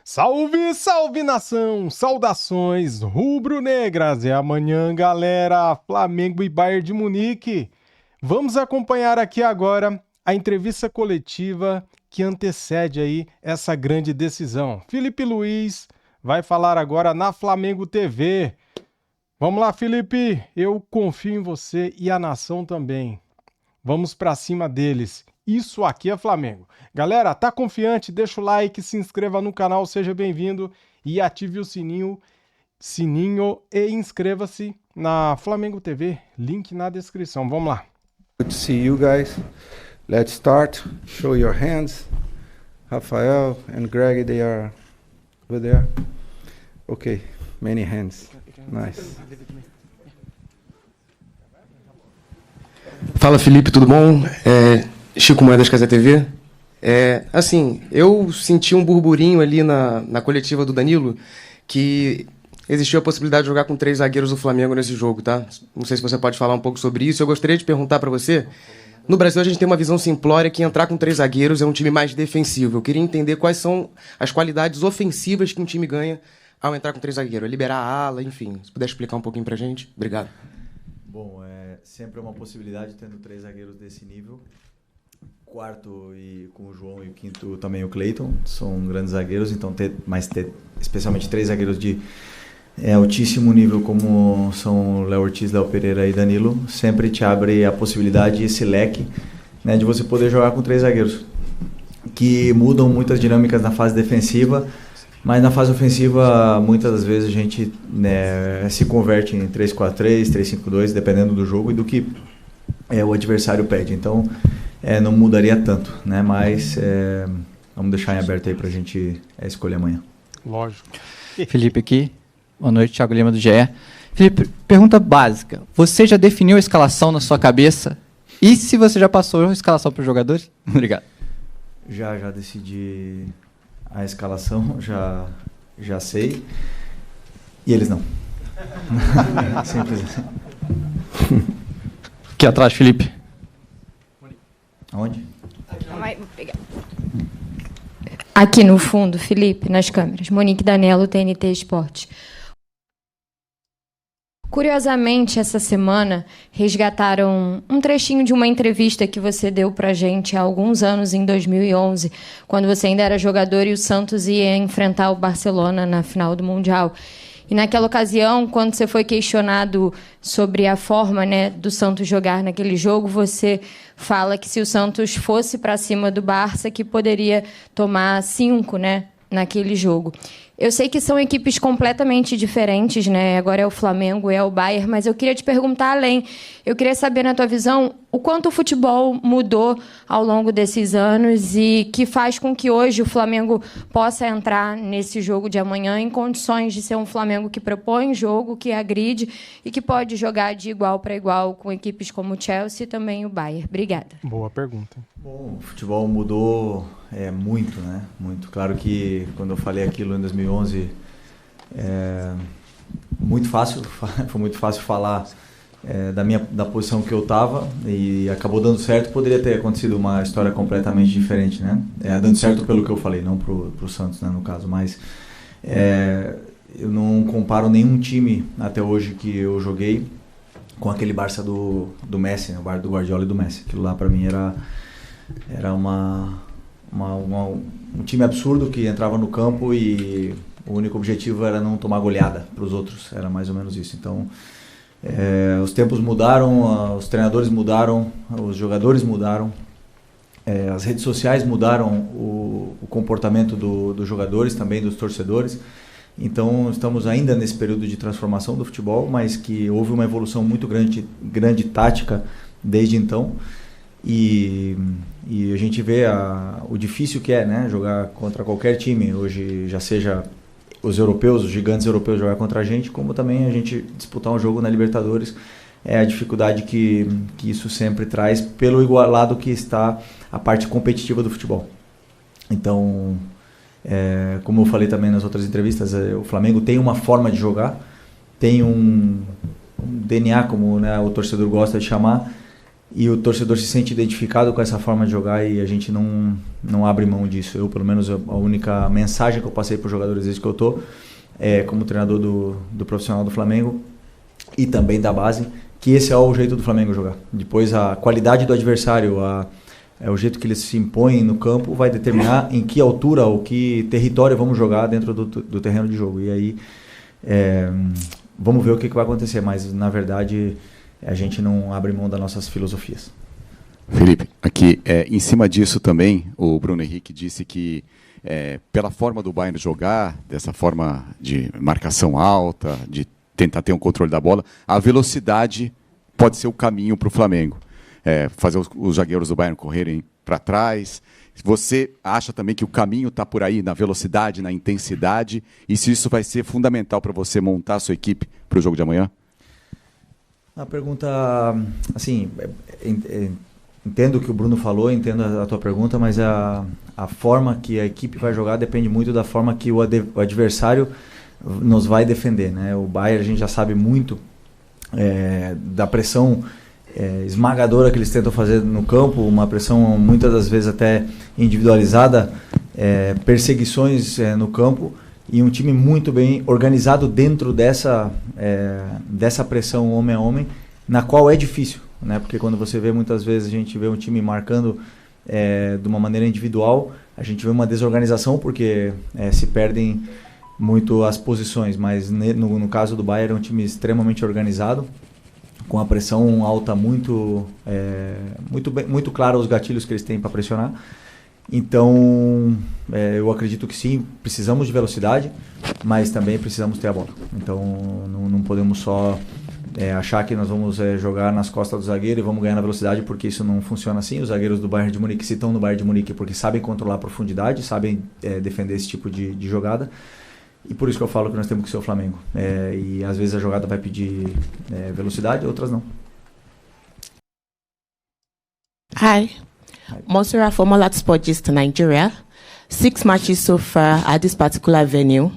Salve, salve nação! Saudações rubro-negras! É amanhã, galera! Flamengo e Bayern de Munique. Vamos acompanhar aqui agora a entrevista coletiva que antecede aí essa grande decisão. Felipe Luiz vai falar agora na Flamengo TV. Vamos lá, Felipe! Eu confio em você e a nação também. Vamos pra cima deles. Isso aqui é Flamengo. Galera, tá confiante? Deixa o like, se inscreva no canal, seja bem-vindo e ative o sininho e inscreva-se na Flamengo TV, link na descrição. Vamos lá. Good to see you guys. Let's start. Show your hands. Rafael and Greg, they are over there. Okay, many hands. Nice. Fala, Felipe, tudo bom? Chico Moedas, Casa TV. Eu senti um burburinho ali na coletiva do Danilo que existiu a possibilidade de jogar com 3 zagueiros do Flamengo nesse jogo, tá? Não sei se você pode falar um pouco sobre isso. Eu gostaria de perguntar para você. No Brasil, a gente tem uma visão simplória que entrar com 3 zagueiros é um time mais defensivo. Eu queria entender quais são as qualidades ofensivas que um time ganha ao entrar com 3 zagueiros. Liberar a ala, enfim. Se puder explicar um pouquinho pra gente. Obrigado. Bom, sempre uma possibilidade tendo 3 zagueiros desse nível. Quarto e com o João e o quinto também o Cleiton, são grandes zagueiros, então ter especialmente 3 zagueiros de altíssimo nível como são Léo Ortiz, Léo Pereira e Danilo, sempre te abre a possibilidade, esse leque, né, de você poder jogar com 3 zagueiros, que mudam muitas dinâmicas na fase defensiva, mas na fase ofensiva muitas das vezes a gente, né, se converte em 3-4-3, 3-5-2, dependendo do jogo e do que o adversário pede, então não mudaria tanto, né? Mas vamos deixar em aberto aí pra gente escolher amanhã. Lógico. Felipe aqui. Boa noite, Thiago Lima do GE. Felipe, pergunta básica. Você já definiu a escalação na sua cabeça? E se você já passou a escalação para os jogadores? Obrigado. Já decidi a escalação, já sei. E eles não. Simples assim. Aqui atrás, Felipe. Aonde? Aqui no fundo, Felipe, nas câmeras. Monique Danello, TNT Esporte. Curiosamente, essa semana, resgataram um trechinho de uma entrevista que você deu pra gente há alguns anos, em 2011, quando você ainda era jogador e o Santos ia enfrentar o Barcelona na final do Mundial. E naquela ocasião, quando você foi questionado sobre a forma, né, do Santos jogar naquele jogo, você fala que se o Santos fosse para cima do Barça, que poderia tomar 5, né, naquele jogo. Eu sei que são equipes completamente diferentes, né? Agora é o Flamengo, é o Bayern, mas eu queria te perguntar além. Eu queria saber, na tua visão, o quanto o futebol mudou ao longo desses anos e que faz com que hoje o Flamengo possa entrar nesse jogo de amanhã em condições de ser um Flamengo que propõe jogo, que agride e que pode jogar de igual para igual com equipes como o Chelsea e também o Bayern. Obrigada. Boa pergunta. Bom, o futebol mudou muito, né? Muito. Claro que quando eu falei aquilo em 2011, foi muito fácil falar da posição que eu estava e acabou dando certo. Poderia ter acontecido uma história completamente diferente, né? Dando certo pelo que eu falei, não pro Santos, né, no caso, mas eu não comparo nenhum time até hoje que eu joguei com aquele Barça do Messi, né? O Barça do Guardiola e do Messi. Aquilo lá para mim era um time absurdo que entrava no campo e o único objetivo era não tomar goleada para os outros, era mais ou menos isso. Então, os tempos mudaram, os treinadores mudaram, os jogadores mudaram, as redes sociais mudaram o comportamento dos jogadores, também dos torcedores. Então, estamos ainda nesse período de transformação do futebol, mas que houve uma evolução muito grande tática desde então. E a gente vê o difícil que é, né, jogar contra qualquer time, hoje já seja os europeus, os gigantes europeus jogar contra a gente, como também a gente disputar um jogo na Libertadores, a dificuldade que isso sempre traz pelo igualado que está a parte competitiva do futebol. Então, como eu falei também nas outras entrevistas, o Flamengo tem uma forma de jogar, tem um DNA, como, né, o torcedor gosta de chamar, e o torcedor se sente identificado com essa forma de jogar e a gente não abre mão disso. Eu, pelo menos, a única mensagem que eu passei para os jogadores desde que eu estou, como treinador do profissional do Flamengo e também da base, que esse é o jeito do Flamengo jogar. Depois, a qualidade do adversário, o jeito que eles se impõem no campo vai determinar em que altura ou que território vamos jogar dentro do terreno de jogo. E aí, vamos ver o que vai acontecer, mas, na verdade, a gente não abre mão das nossas filosofias. Felipe, aqui, em cima disso também, o Bruno Henrique disse que, pela forma do Bayern jogar, dessa forma de marcação alta, de tentar ter um controle da bola, a velocidade pode ser o caminho para o Flamengo. Fazer os zagueiros do Bayern correrem para trás. Você acha também que o caminho está por aí, na velocidade, na intensidade, e se isso vai ser fundamental para você montar a sua equipe para o jogo de amanhã? A pergunta, assim, entendo o que o Bruno falou, entendo a tua pergunta, mas a forma que a equipe vai jogar depende muito da forma que o adversário nos vai defender, né? O Bayern, a gente já sabe muito da pressão esmagadora que eles tentam fazer no campo, uma pressão muitas das vezes até individualizada, perseguições no campo, e um time muito bem organizado dentro dessa pressão homem a homem, na qual é difícil, né? Porque quando você vê, muitas vezes a gente vê um time marcando de uma maneira individual, a gente vê uma desorganização porque se perdem muito as posições, mas no caso do Bayern é um time extremamente organizado, com a pressão alta muito clara os gatilhos que eles têm para pressionar. Então, eu acredito que sim, precisamos de velocidade, mas também precisamos ter a bola. Então, não podemos só achar que nós vamos jogar nas costas do zagueiro e vamos ganhar na velocidade, porque isso não funciona assim. Os zagueiros do Bayern de Munique, se estão no Bayern de Munique, porque sabem controlar a profundidade, sabem defender esse tipo de jogada. E por isso que eu falo que nós temos que ser o Flamengo. E às vezes a jogada vai pedir velocidade, outras não. Hi. Monsura, former Latsportist Nigeria. 6 matches so far at this particular venue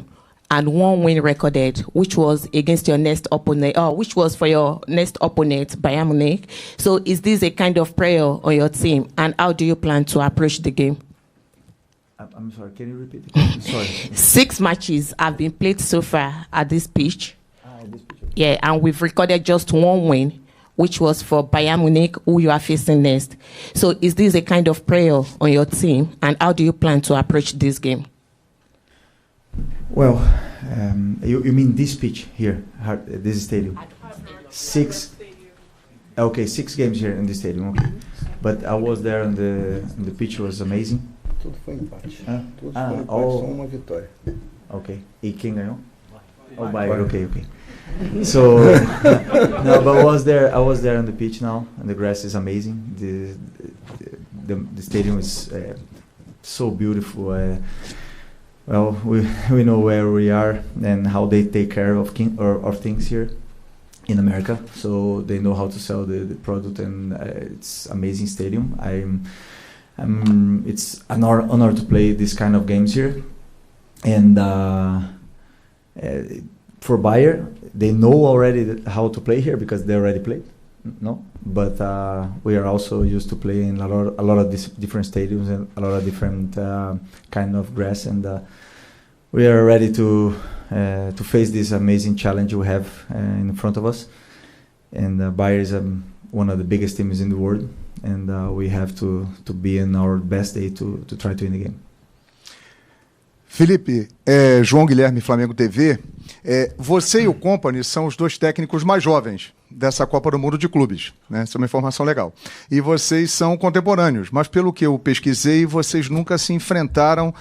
and 1 win recorded, which was against your next opponent, which was for your next opponent, Bayern Munich. So is this a kind of prayer on your team, and how do you plan to approach the game? I'm sorry, can you repeat it? Sorry. 6 matches have been played so far at this pitch. Yeah, and we've recorded just 1 win, which was for Bayern Munich, who you are facing next. So is this a kind of prayer on your team, and how do you plan to approach this game? Well, you mean this pitch here, this stadium? 6. Okay, 6 games here in this stadium. Okay, but I was there, and the pitch was amazing. Tudo foi empate. Tudo foi empate, só uma vitória. Ok. E quem ganhou? O Bayern. Okay. So, no, but I was there on the pitch now, and the grass is amazing. The stadium is so beautiful. Well, we know where we are and how they take care of things here in America. So they know how to sell the product, and it's amazing stadium. It's an honor to play this kind of games here, and for Bayern, they know already how to play here because they already played. No, but we are also used to playing a lot of different stadiums and a lot of different kind of grass, and we are ready to face this amazing challenge we have in front of us. And Bayern is one of the biggest teams in the world, and we have to be in our best day to try to win the game. Felipe, João Guilherme, Flamengo TV, você e o Kompany são os 2 técnicos mais jovens dessa Copa do Mundo de Clubes, né? Essa é uma informação legal. E vocês são contemporâneos, mas pelo que eu pesquisei, vocês nunca se enfrentaram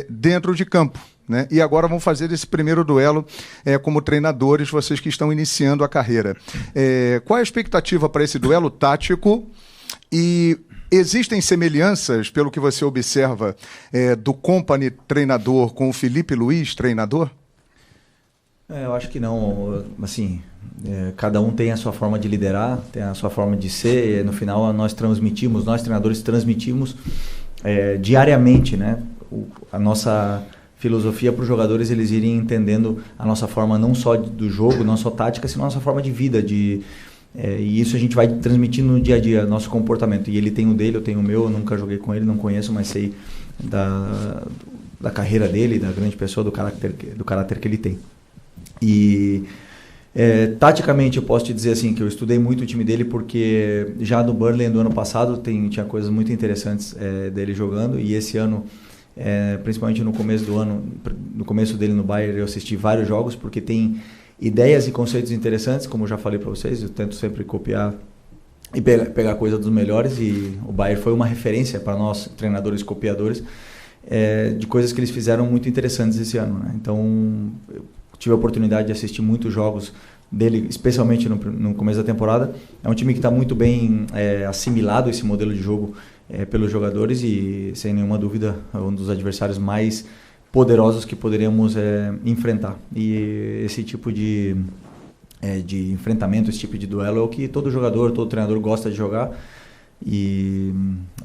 dentro de campo, né? E agora vão fazer esse primeiro duelo como treinadores, vocês que estão iniciando a carreira. Qual é a expectativa para esse duelo tático? E existem semelhanças, pelo que você observa, do Kompany treinador com o Felipe Luiz treinador? Eu acho que não. Assim, cada um tem a sua forma de liderar, tem a sua forma de ser. E no final, nós treinadores transmitimos diariamente, né, a nossa filosofia para os jogadores, eles irem entendendo a nossa forma não só do jogo, não só tática, senão a nossa forma de vida, de E isso a gente vai transmitindo no dia a dia, nosso comportamento. E ele tem o dele, eu tenho o meu, eu nunca joguei com ele, não conheço, mas sei da carreira dele, da grande pessoa, do caráter que ele tem. E taticamente eu posso te dizer assim, que eu estudei muito o time dele, porque já no Burnley do ano passado tinha coisas muito interessantes dele jogando, e esse ano, principalmente no começo do ano, no começo dele no Bayern, eu assisti vários jogos, porque tem ideias e conceitos interessantes, como eu já falei para vocês, eu tento sempre copiar e pegar coisa dos melhores, e o Bayern foi uma referência para nós, treinadores copiadores, de coisas que eles fizeram muito interessantes esse ano, né? Então, eu tive a oportunidade de assistir muitos jogos dele, especialmente no começo da temporada. É um time que está muito bem assimilado, esse modelo de jogo, pelos jogadores, e sem nenhuma dúvida é um dos adversários mais poderosos que poderíamos enfrentar. E esse tipo de enfrentamento, esse tipo de duelo é o que todo jogador, todo treinador gosta de jogar e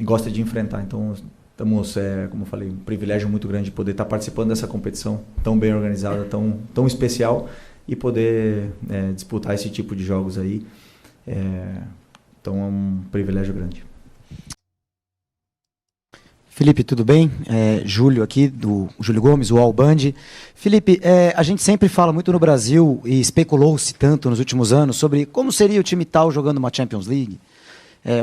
gosta de enfrentar. Então, estamos, como eu falei, um privilégio muito grande de poder estar participando dessa competição tão bem organizada, tão especial, e poder disputar esse tipo de jogos aí. Então é um privilégio grande. Felipe, tudo bem? Júlio aqui, do Júlio Gomes, o All Band. Felipe, a gente sempre fala muito no Brasil, e especulou-se tanto nos últimos anos, sobre como seria o time tal jogando uma Champions League,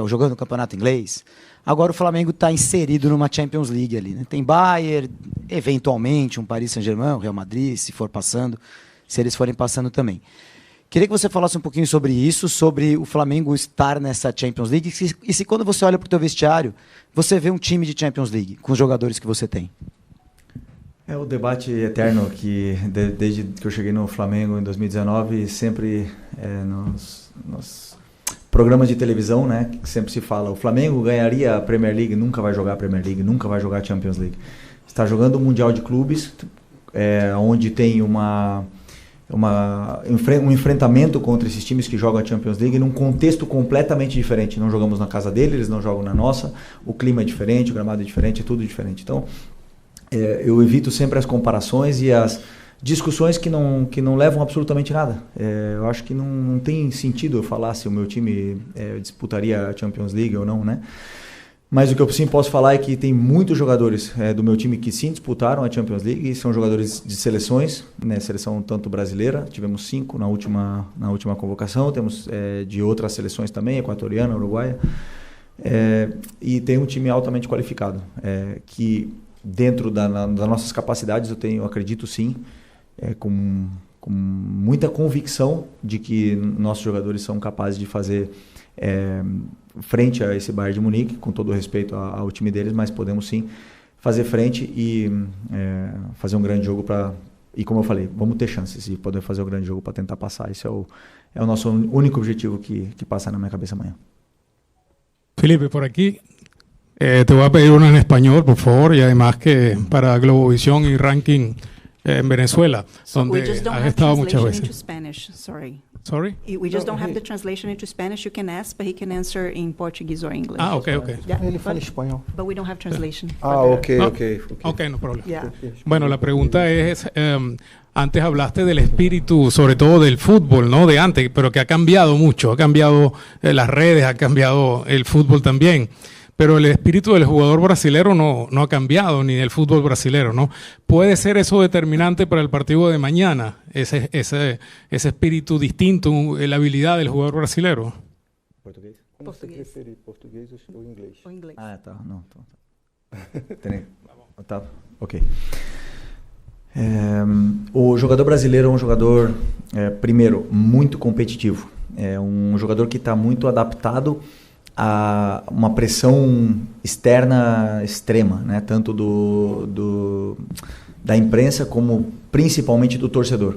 ou jogando no campeonato inglês. Agora o Flamengo está inserido numa Champions League ali, né? Tem Bayern, eventualmente um Paris Saint-Germain, um Real Madrid, se eles forem passando também. Queria que você falasse um pouquinho sobre isso, sobre o Flamengo estar nessa Champions League, e se quando você olha para o teu vestiário, você vê um time de Champions League, com os jogadores que você tem. É o debate eterno que, desde que eu cheguei no Flamengo em 2019, sempre nos programas de televisão, né, que sempre se fala, o Flamengo ganharia a Premier League, nunca vai jogar a Premier League, nunca vai jogar a Champions League. Está jogando o Mundial de Clubes, onde tem um enfrentamento contra esses times que jogam a Champions League num contexto completamente diferente. Não jogamos na casa deles, eles não jogam na nossa, o clima é diferente, o gramado é diferente, é tudo diferente. Então, eu evito sempre as comparações e as discussões que não levam absolutamente nada. Eu acho que não tem sentido eu falar se o meu time disputaria a Champions League ou não, né? Mas o que eu sim posso falar é que tem muitos jogadores do meu time que sim disputaram a Champions League, são jogadores de seleções, né, seleção tanto brasileira, tivemos 5 na última convocação, temos de outras seleções também, equatoriana, uruguaia, e tem um time altamente qualificado, que dentro das nossas capacidades eu acredito sim, com muita convicção de que nossos jogadores são capazes de fazer frente a esse Bayern de Munique, com todo o respeito ao time deles, mas podemos sim fazer frente e fazer um grande jogo e como eu falei, vamos ter chances de poder fazer um grande jogo para tentar passar. Esse é o nosso único objetivo que passa na minha cabeça amanhã. Felipe, por aquí te voy a pedir una en español, por favor, y además que para Globovisión y Ranking en Venezuela, donde has estado muchas veces. Sorry? We just don't have the translation into Spanish. You can ask, but he can answer in Portuguese or English. Okay. Yeah, Ele fala espanhol. But we don't have translation. Okay. Okay, no problem. Yeah. Bueno, la pregunta es, antes hablaste del espíritu, sobre todo del fútbol, ¿no? De antes, pero que ha cambiado mucho. Ha cambiado las redes, ha cambiado el fútbol también. Pero el espíritu del jugador brasilero no ha cambiado, ni del fútbol brasilero, ¿no? ¿Puede ser eso determinante para el partido de mañana? Ese espíritu distinto, la habilidad del jugador brasilero. Português? Português ou inglês? Ou inglês. Ah, tá. Não. Tá. Ok. O jogador brasileiro é um jogador, primeiro, muito competitivo. É um jogador que está muito adaptado a uma pressão externa extrema, né? Tanto da imprensa como principalmente do torcedor.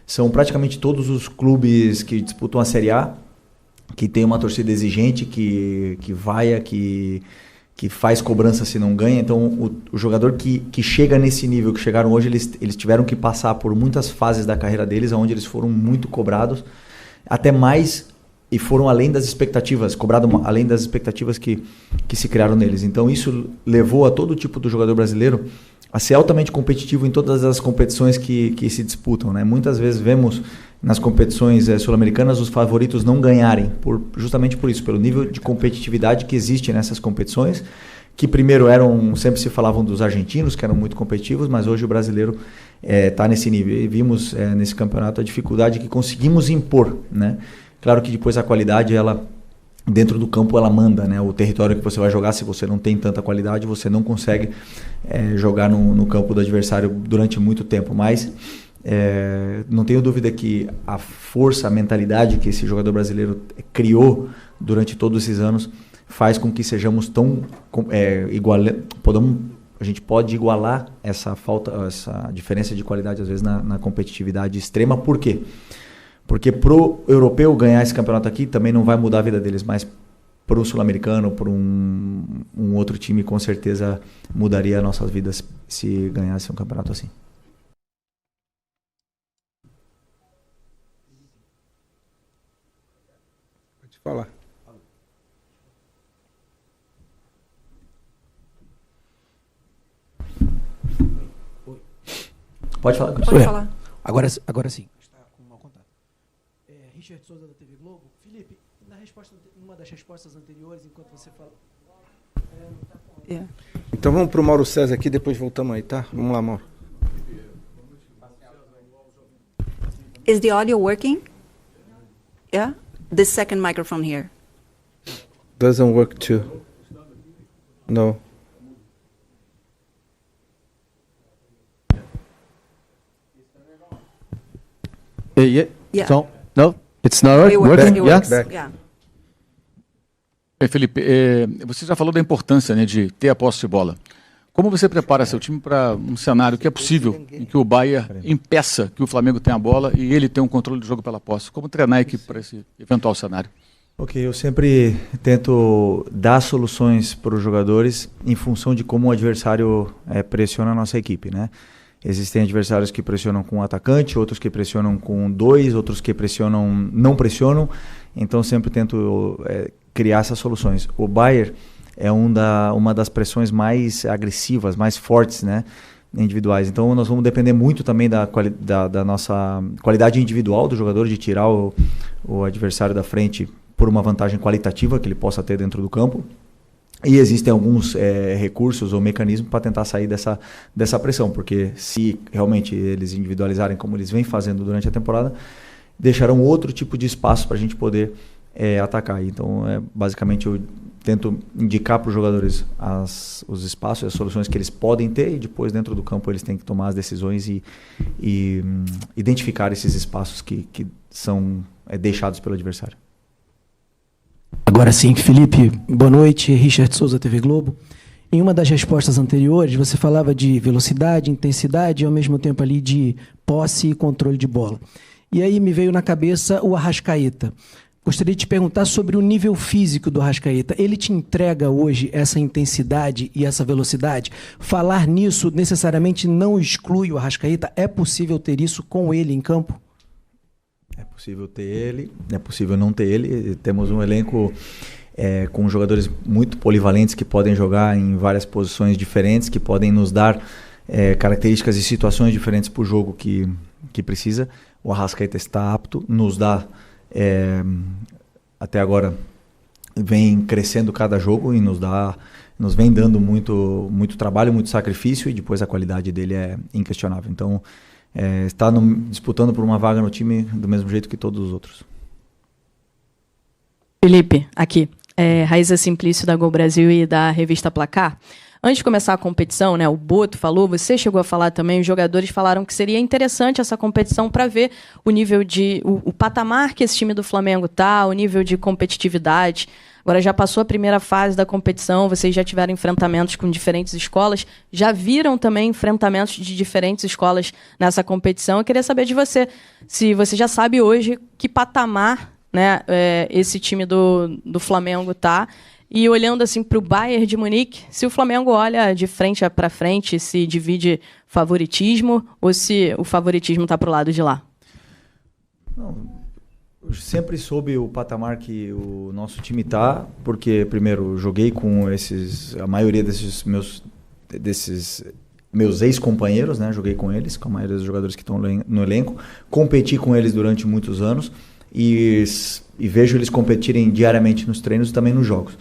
São praticamente todos os clubes que disputam a Série A que tem uma torcida exigente, que vaia, que faz cobrança se não ganha. Então o jogador que chega nesse nível que chegaram hoje, eles tiveram que passar por muitas fases da carreira deles onde eles foram muito cobrados, até mais, e foram além das expectativas, cobrado além das expectativas que se criaram neles. Então isso levou a todo tipo do jogador brasileiro a ser altamente competitivo em todas as competições que se disputam, né? Muitas vezes vemos nas competições sul-americanas os favoritos não ganharem, justamente por isso, pelo nível de competitividade que existe nessas competições, que primeiro sempre se falavam dos argentinos, que eram muito competitivos, mas hoje o brasileiro está nesse nível. E vimos nesse campeonato a dificuldade que conseguimos impor, né? Claro que depois a qualidade, dentro do campo, ela manda, né? O território que você vai jogar, se você não tem tanta qualidade, você não consegue jogar no campo do adversário durante muito tempo. Mas não tenho dúvida que a força, a mentalidade que esse jogador brasileiro criou durante todos esses anos faz com que sejamos tão a gente pode igualar essa diferença de qualidade às vezes na competitividade extrema. Por quê? Porque pro europeu ganhar esse campeonato aqui também não vai mudar a vida deles, mas pro sul-americano, pro um outro time, com certeza mudaria nossas vidas se ganhasse um campeonato assim. Pode falar. Pode falar. Pode falar. Agora sim. Está com mau contato. Richard Souza da TV Globo. Felipe, numa das respostas anteriores, enquanto você fala... Então vamos pro Mauro César aqui, depois voltamos aí, tá? Vamos lá, Mauro. Is the audio working? Yeah? The second microphone here. Doesn't work too. No. Yeah. So, no, it's not It works, working. it Yeah. works. Yeah. Felipe, você já falou da importância, né, de ter a posse de bola. Como você prepara seu time para um cenário que é possível, em que o Bayern impeça que o Flamengo tenha a bola e ele tenha um controle do jogo pela posse? Como treinar a equipe para esse eventual cenário? Ok, eu sempre tento dar soluções para os jogadores em função de como o adversário pressiona a nossa equipe, né? Existem adversários que pressionam com um atacante, outros que pressionam com dois, outros que não pressionam. Então sempre tento criar essas soluções. O Bayern é uma das pressões mais agressivas, mais fortes, né, individuais. Então nós vamos depender muito também da nossa qualidade individual do jogador, de tirar o adversário da frente por uma vantagem qualitativa que ele possa ter dentro do campo. E existem alguns recursos ou mecanismos para tentar sair dessa pressão, porque se realmente eles individualizarem como eles vêm fazendo durante a temporada, deixarão outro tipo de espaço para a gente poder atacar. Então, basicamente, eu tento indicar para os jogadores os espaços e as soluções que eles podem ter, e depois, dentro do campo, eles têm que tomar as decisões e identificar esses espaços que são deixados pelo adversário. Agora sim, Felipe, boa noite, Richard Souza, TV Globo. Em uma das respostas anteriores, você falava de velocidade, intensidade e ao mesmo tempo ali de posse e controle de bola. E aí me veio na cabeça o Arrascaeta. Gostaria de te perguntar sobre o nível físico do Arrascaeta. Ele te entrega hoje essa intensidade e essa velocidade? Falar nisso necessariamente não exclui o Arrascaeta? É possível ter isso com ele em campo? É possível ter ele, é possível não ter ele. Temos um elenco com jogadores muito polivalentes que podem jogar em várias posições diferentes, que podem nos dar características e situações diferentes para o jogo que precisa. O Arrascaeta está apto, nos dá, até agora, vem crescendo cada jogo e nos vem dando muito trabalho, muito sacrifício, e depois a qualidade dele é inquestionável. Então, está disputando por uma vaga no time do mesmo jeito que todos os outros. Felipe, aqui. Raíza Simplício da Gol Brasil e da revista Placar. Antes de começar a competição, né, o Boto falou, você chegou a falar também, os jogadores falaram que seria interessante essa competição para ver o nível o patamar que esse time do Flamengo está, o nível de competitividade. Agora já passou a primeira fase da competição, vocês já tiveram enfrentamentos com diferentes escolas, já viram também enfrentamentos de diferentes escolas nessa competição. Eu queria saber de você, se você já sabe hoje que patamar, né, esse time do Flamengo está. E olhando assim para o Bayern de Munique, se o Flamengo olha de frente para frente, se divide favoritismo ou se o favoritismo está para o lado de lá? Não, eu sempre soube o patamar que o nosso time está, porque primeiro joguei com a maioria desses meus ex-companheiros, né? Joguei com eles, com a maioria dos jogadores que estão no elenco. Competi com eles durante muitos anos e vejo eles competirem diariamente nos treinos e também nos jogos.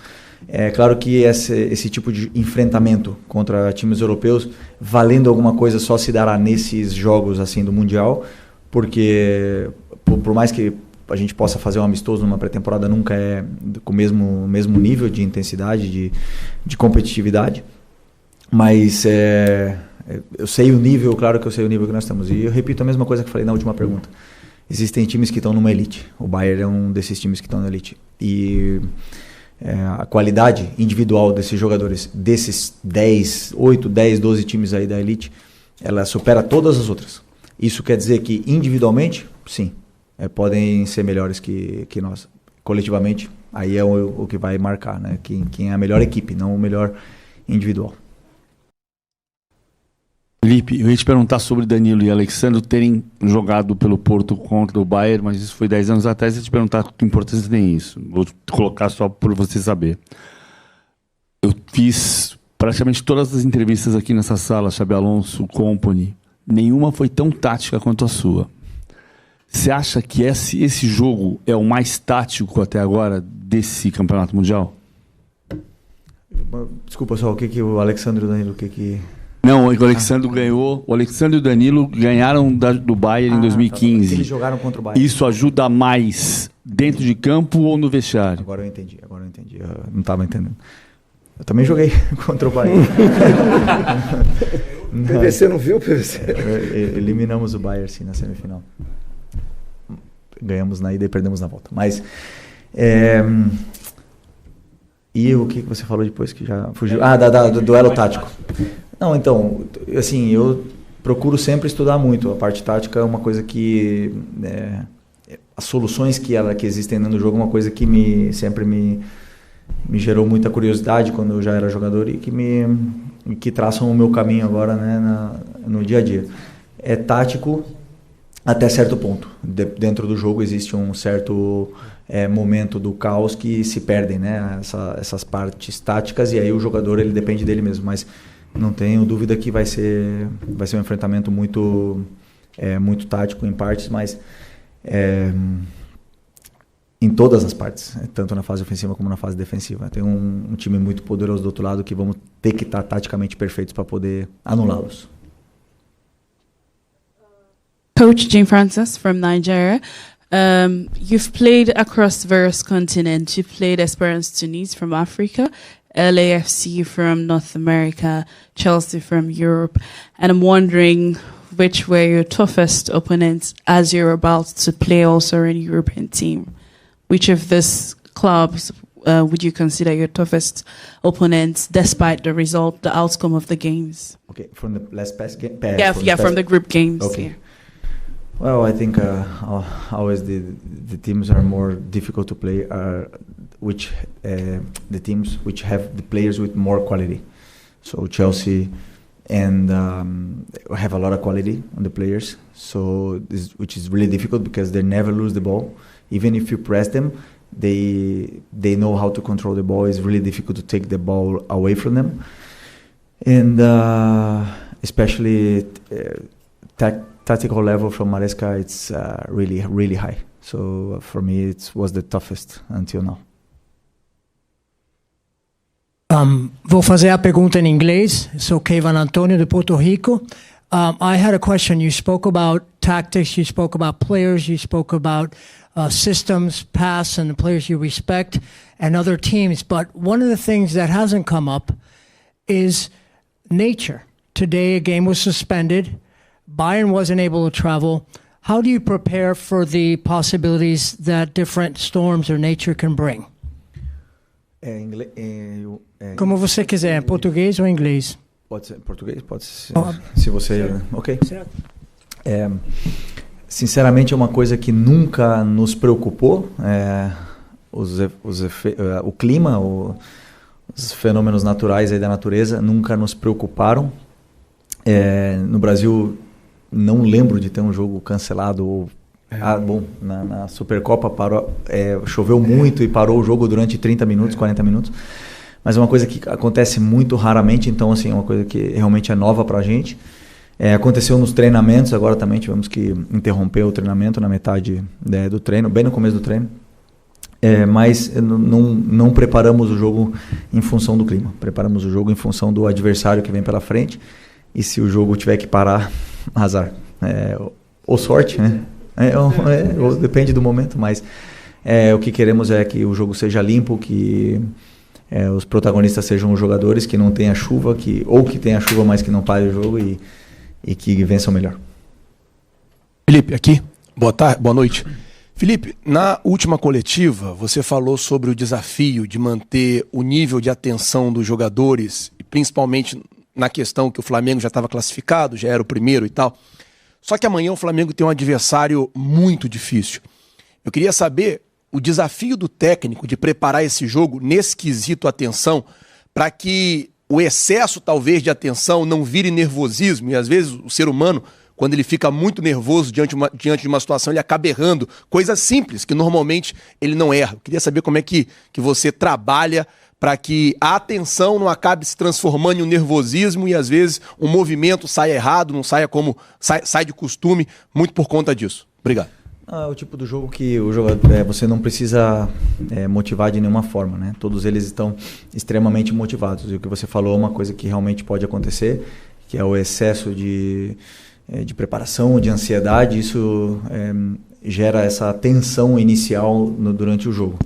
É claro que esse tipo de enfrentamento contra times europeus, valendo alguma coisa, só se dará nesses jogos assim do Mundial, porque por mais que a gente possa fazer um amistoso numa pré-temporada, nunca é com o mesmo nível de intensidade, de competitividade. Mas eu sei o nível, claro que eu sei o nível que nós estamos. E eu repito a mesma coisa que falei na última pergunta. Existem times que estão numa elite. O Bayern é um desses times que estão na elite. E a qualidade individual desses jogadores, desses 8, 10, 12 times aí da elite, ela supera todas as outras. Isso quer dizer que individualmente, sim, podem ser melhores que nós. Coletivamente, aí é o que vai marcar, né? Quem é a melhor equipe, não o melhor individual. Felipe, eu ia te perguntar sobre Danilo e Alexandre terem jogado pelo Porto contra o Bayern, mas isso foi 10 anos atrás. Eu ia te perguntar que importância tem isso. Vou colocar só por você saber. Eu fiz praticamente todas as entrevistas aqui nessa sala, Xabi Alonso, Company. Nenhuma foi tão tática quanto a sua. Você acha que esse jogo é o mais tático até agora desse campeonato mundial? Desculpa só, o que o Alexandre e o Danilo, Não, o Alexandre ganhou. O Alexandre e o Danilo ganharam do Bayern em 2015. Eles jogaram contra o Bayern. Isso ajuda mais dentro de campo ou no vestiário? Agora eu entendi. Eu não estava entendendo. Eu também joguei contra o Bayern. PVC não viu, PVC? Eliminamos o Bayern, sim, na semifinal. Ganhamos na ida e perdemos na volta. Mas... E o que você falou depois que já fugiu? Do duelo tático. Não, então, assim, eu procuro sempre estudar muito. A parte tática é uma coisa que... as soluções que existem dentro do jogo é uma coisa que sempre me gerou muita curiosidade quando eu já era jogador e que traçam o meu caminho agora, né, no dia a dia. É tático até certo ponto. Dentro do jogo existe um certo momento do caos que se perdem, né, essas partes táticas, e aí o jogador ele depende dele mesmo, mas não tenho dúvida que vai ser um enfrentamento muito tático em partes, mas em todas as partes, tanto na fase ofensiva como na fase defensiva. Tem um time muito poderoso do outro lado que vamos ter que estar taticamente perfeitos para poder anulá-los. Coach Jane Francis from Nigeria. You've played across various continents. You've played Esperance Tunis from Africa, LAFC from North America, Chelsea from Europe, and I'm wondering which were your toughest opponents as you're about to play also in a European team. Which of these clubs would you consider your toughest opponents, despite the result, the outcome of the games? Okay, from the last past game? From the group games. Okay. Yeah. Well, I think always the teams are more difficult to play the teams which have the players with more quality. So Chelsea and have a lot of quality on the players. So which is really difficult because they never lose the ball. Even if you press them, they know how to control the ball. It's really difficult to take the ball away from them. And especially tactical level from Maresca, it's really, really high. So for me, it was the toughest until now. Vou fazer a pergunta em inglês. Sou Kevin Antonio de Puerto Rico. I had a question. You spoke about tactics, you spoke about players, you spoke about systems, pass, and the players you respect, and other teams. But one of the things that hasn't come up is nature. Today, a game was suspended. Bayern wasn't able to travel. How do you prepare for the possibilities that different storms or nature can bring? Como você quiser, português ou inglês? Pode ser português, pode ser. Se você... Ok. Sinceramente, é uma coisa que nunca nos preocupou. O clima, os fenômenos naturais aí da natureza nunca nos preocuparam. No Brasil, não lembro de ter um jogo cancelado. Na Supercopa choveu muito e parou o jogo durante 30 minutos, 40 minutos. mas é uma coisa que acontece muito raramente, então assim, é uma coisa que realmente é nova pra gente. Aconteceu nos treinamentos, agora também tivemos que interromper o treinamento na metade do treino, bem no começo do treino. Mas não preparamos o jogo em função do clima, preparamos o jogo em função do adversário que vem pela frente, e se o jogo tiver que parar, azar. Ou sorte, né? Depende do momento, mas o que queremos é que o jogo seja limpo, que os protagonistas sejam os jogadores, que não tenha chuva, ou que tenha chuva, mas que não pare o jogo e que vençam melhor. Felipe, aqui. Boa noite. Felipe, na última coletiva, você falou sobre o desafio de manter o nível de atenção dos jogadores, principalmente na questão que o Flamengo já estava classificado, já era o primeiro e tal. Só que amanhã o Flamengo tem um adversário muito difícil. Eu queria saber o desafio do técnico de preparar esse jogo nesse quesito atenção, para que o excesso, talvez, de atenção não vire nervosismo, e às vezes o ser humano, quando ele fica muito nervoso diante de uma situação, ele acaba errando coisas simples, que normalmente ele não erra. Eu queria saber como é que você trabalha para que a atenção não acabe se transformando em um nervosismo e às vezes um movimento saia errado, não saia como sai de costume, muito por conta disso. Obrigado. É o tipo do jogo que o jogador, você não precisa motivar de nenhuma forma, né? Todos eles estão extremamente motivados. E o que você falou é uma coisa que realmente pode acontecer, que é o excesso de preparação, de ansiedade. Isso gera essa tensão inicial durante o jogo.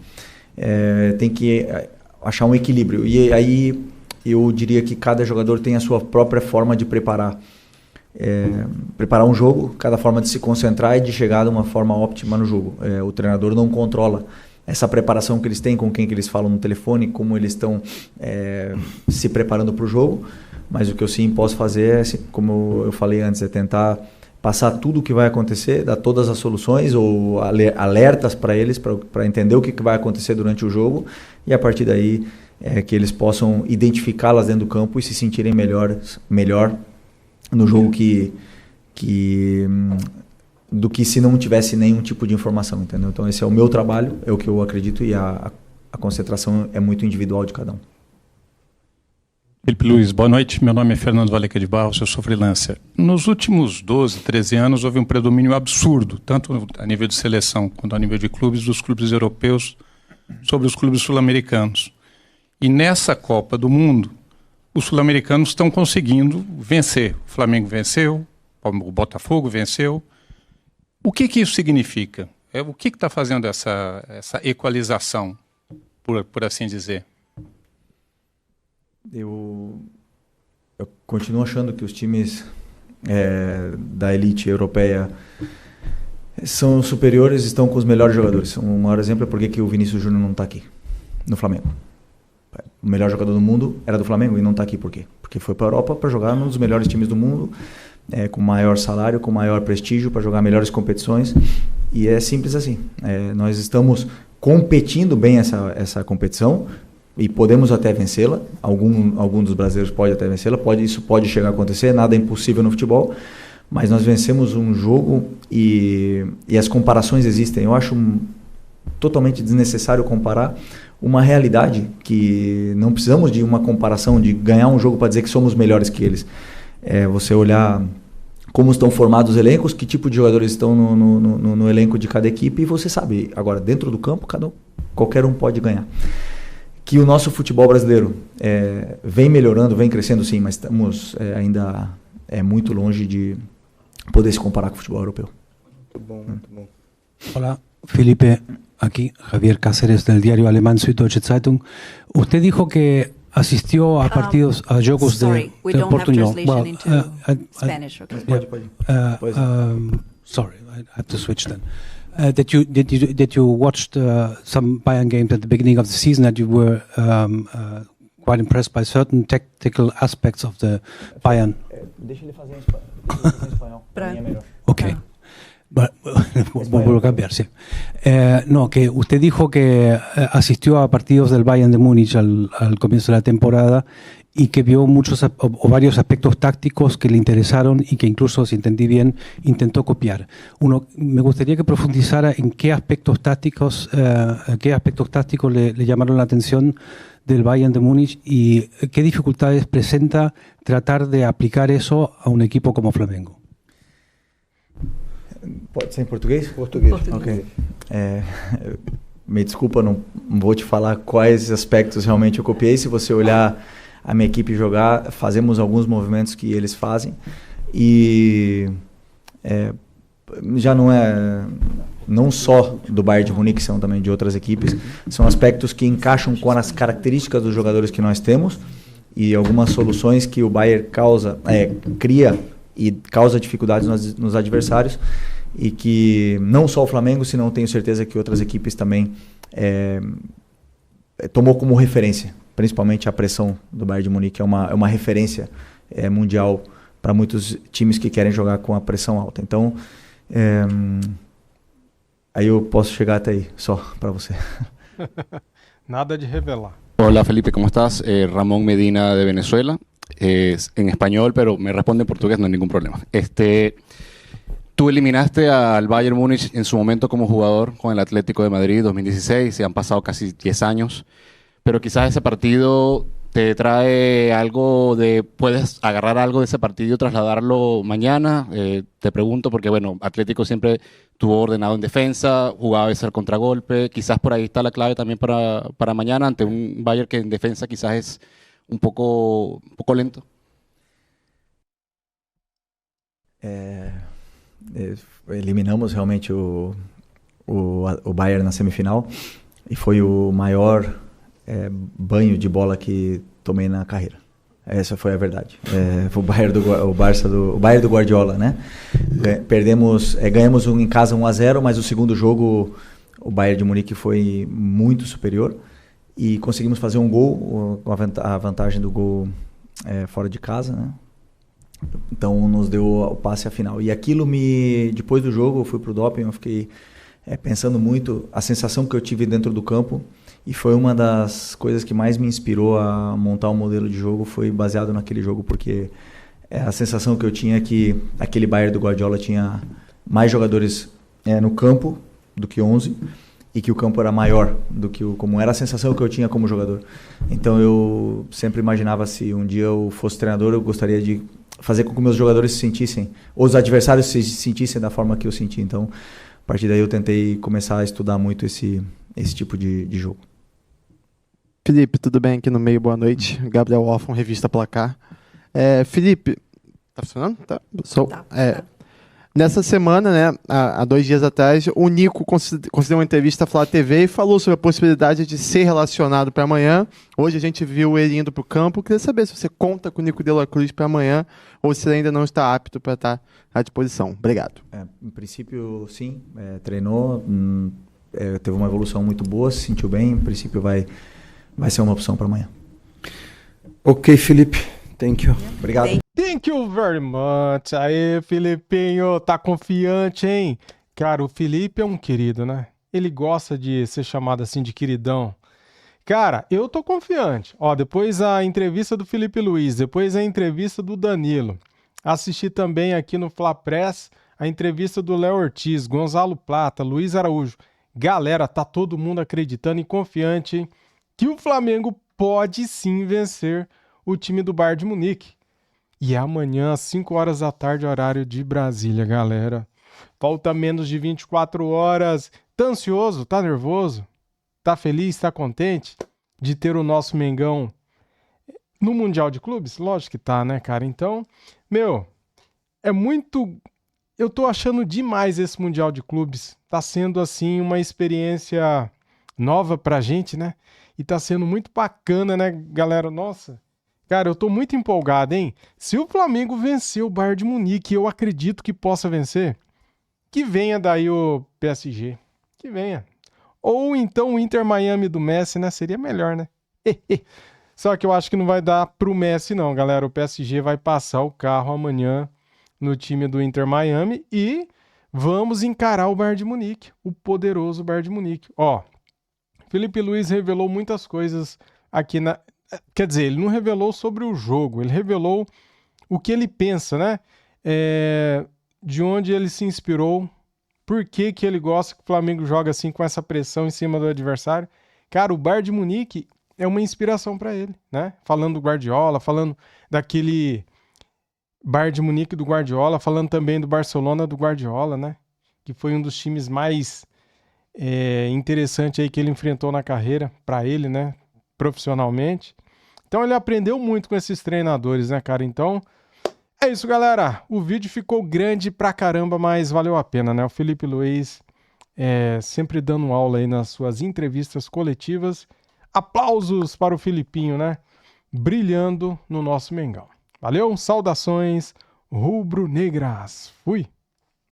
Tem que achar um equilíbrio. E aí eu diria que cada jogador tem a sua própria forma de preparar um jogo, cada forma de se concentrar e de chegar de uma forma óptima no jogo. O treinador não controla essa preparação que eles têm, com quem que eles falam no telefone, como eles estão se preparando para o jogo, mas o que eu sim posso fazer é, como eu falei antes, é tentar passar tudo o que vai acontecer, dar todas as soluções ou alertas para eles, para entender o que vai acontecer durante o jogo, e a partir daí que eles possam identificá-las dentro do campo e se sentirem melhor no jogo do que se não tivesse nenhum tipo de informação, entendeu? Então esse é o meu trabalho, é o que eu acredito, e a concentração é muito individual de cada um. Felipe Luiz, boa noite. Meu nome é Fernando Valeca de Barros, eu sou freelancer. Nos últimos 12, 13 anos houve um predomínio absurdo, tanto a nível de seleção quanto a nível de clubes, dos clubes europeus sobre os clubes sul-americanos. E nessa Copa do Mundo, os sul-americanos estão conseguindo vencer. O Flamengo venceu, o Botafogo venceu. O que isso significa? O que está fazendo essa equalização, por assim dizer? Eu continuo achando que os times da elite europeia são superiores, estão com os melhores jogadores. O maior exemplo é por que o Vinícius Júnior não está aqui, no Flamengo. O melhor jogador do mundo era do Flamengo e não está aqui por quê? Porque foi para a Europa para jogar num dos melhores times do mundo, com maior salário, com maior prestígio, para jogar melhores competições, e é simples assim. Nós estamos competindo bem essa competição, e podemos até vencê-la, algum dos brasileiros pode até vencê-la, isso pode chegar a acontecer, nada é impossível no futebol, mas nós vencemos um jogo e as comparações existem. Eu acho totalmente desnecessário comparar uma realidade, que não precisamos de uma comparação, de ganhar um jogo para dizer que somos melhores que eles. Você olhar como estão formados os elencos, que tipo de jogadores estão no elenco de cada equipe, e você sabe, agora dentro do campo qualquer um pode ganhar. Que o nosso futebol brasileiro vem melhorando, vem crescendo sim, mas estamos ainda muito longe de poder se comparar com o futebol europeu. Muito bom, muito bom. Hola, Felipe, aquí Javier Cáceres del diario alemán Süddeutsche Zeitung. Usted dijo que asistió a partidos, a jogos sorry, we don't have translation into Spanish. Okay. Sorry, I have to switch then. That you watched some Bayern games at the beginning of the season, that you were quite impressed by certain tactical aspects of the Bayern. Deixa ele fazer em espanhol. Ok. Vuelvo a cambiar, sí. No, que usted dijo que asistió a partidos del Bayern de Múnich al comienzo de la temporada y que vio muchos o varios aspectos tácticos que le interesaron y que incluso, si entendí bien, intentó copiar. Me gustaría que profundizara en qué aspectos tácticos le llamaron la atención del Bayern de Múnich y qué dificultades presenta tratar de aplicar eso a un equipo como Flamengo. Pode ser em português? Português. Ok. Me desculpa, não vou te falar quais aspectos realmente eu copiei. Se você olhar a minha equipe jogar, fazemos alguns movimentos que eles fazem. E já não só do Bayern de Munique, são também de outras equipes. São aspectos que encaixam com as características dos jogadores que nós temos e algumas soluções que o Bayern cria e causa dificuldades nos adversários, e que não só o Flamengo, senão tenho certeza que outras equipes também tomou como referência, principalmente a pressão do Bayern de Munique é uma referência mundial para muitos times que querem jogar com a pressão alta. Então, aí eu posso chegar até aí, só para você. Nada de revelar. Hola Felipe, ¿cómo estás? Ramón Medina de Venezuela, en español, pero me responde en portugués, no hay ningún problema. Tú eliminaste al Bayern Múnich en su momento como jugador con el Atlético de Madrid 2016, se han pasado casi 10 años, pero quizás ese partido te trae algo puedes agarrar algo de ese partido y trasladarlo mañana. Te pregunto porque, bueno, Atlético siempre tuvo ordenado en defensa, jugaba a veces al contragolpe, quizás por ahí está la clave también para mañana ante un Bayern que en defensa quizás es un poco lento. Eliminamos realmente o Bayern na semifinal e foi o maior banho de bola que tomei na carreira. Essa foi a verdade. Foi o Bayern do Guardiola, né? Ganhamos em casa 1-0, mas o segundo jogo o Bayern de Munique foi muito superior e conseguimos fazer um gol, com a vantagem do gol fora de casa, né? Então nos deu o passe à final. E aquilo depois do jogo eu fui pro doping, eu fiquei pensando muito a sensação que eu tive dentro do campo, e foi uma das coisas que mais me inspirou a montar um modelo de jogo, foi baseado naquele jogo, porque a sensação que eu tinha é que aquele Bayern do Guardiola tinha mais jogadores no campo do que 11, e que o campo era maior do que como era a sensação que eu tinha como jogador. Então eu sempre imaginava, se um dia eu fosse treinador, eu gostaria de fazer com que meus jogadores se sentissem, ou os adversários se sentissem da forma que eu senti. Então, a partir daí eu tentei começar a estudar muito esse tipo de jogo. Felipe, tudo bem? Aqui no meio, boa noite. Gabriel Orfon, Revista Placar. Felipe, tá funcionando? Tá. Nessa semana, né, há 2 dias atrás, o Nico concedeu uma entrevista à Flá TV e falou sobre a possibilidade de ser relacionado para amanhã. Hoje a gente viu ele indo para o campo. Queria saber se você conta com o Nico de la Cruz para amanhã ou se ele ainda não está apto para estar à disposição. Obrigado. Em princípio, sim. Treinou, teve uma evolução muito boa, se sentiu bem. Em princípio, vai ser uma opção para amanhã. Ok, Felipe. Thank you. Obrigado. Thank you very much. Aê, Filipinho, tá confiante, hein? Cara, o Felipe é um querido, né? Ele gosta de ser chamado assim de queridão. Cara, eu tô confiante. Ó, depois a entrevista do Felipe Luiz, depois a entrevista do Danilo. Assisti também aqui no Fla Press a entrevista do Léo Ortiz, Gonzalo Plata, Luiz Araújo. Galera, tá todo mundo acreditando e confiante, hein? Que o Flamengo pode sim vencer o time do Bayern de Munique. E é amanhã, às 5 horas da tarde, horário de Brasília, galera. Falta menos de 24 horas. Tá ansioso? Tá nervoso? Tá feliz? Tá contente de ter o nosso Mengão no Mundial de Clubes? Lógico que tá, né, cara? Então, é muito... Eu tô achando demais esse Mundial de Clubes. Tá sendo, assim, uma experiência nova pra gente, né? E tá sendo muito bacana, né, galera? Nossa... Cara, eu tô muito empolgado, hein? Se o Flamengo vencer o Bayern de Munique, eu acredito que possa vencer, que venha daí o PSG. Que venha. Ou então o Inter Miami do Messi, né? Seria melhor, né? Só que eu acho que não vai dar pro Messi, não, galera. O PSG vai passar o carro amanhã no time do Inter Miami e vamos encarar o Bayern de Munique, o poderoso Bayern de Munique. Ó, Felipe Luiz revelou muitas coisas aqui na... Quer dizer, ele não revelou sobre o jogo, ele revelou o que ele pensa, né? De onde ele se inspirou, por que ele gosta que o Flamengo joga assim com essa pressão em cima do adversário. Cara, o Bayern de Munique é uma inspiração para ele, né? Falando do Guardiola, falando daquele Bayern de Munique do Guardiola, falando também do Barcelona do Guardiola, né? Que foi um dos times mais interessante aí que ele enfrentou na carreira, para ele, né? Profissionalmente. Então ele aprendeu muito com esses treinadores, né, cara? Então é isso, galera. O vídeo ficou grande pra caramba, mas valeu a pena, né? O Filipe Luiz sempre dando aula aí nas suas entrevistas coletivas. Aplausos para o Filipinho, né? Brilhando no nosso Mengão. Valeu, saudações rubro-negras. Fui!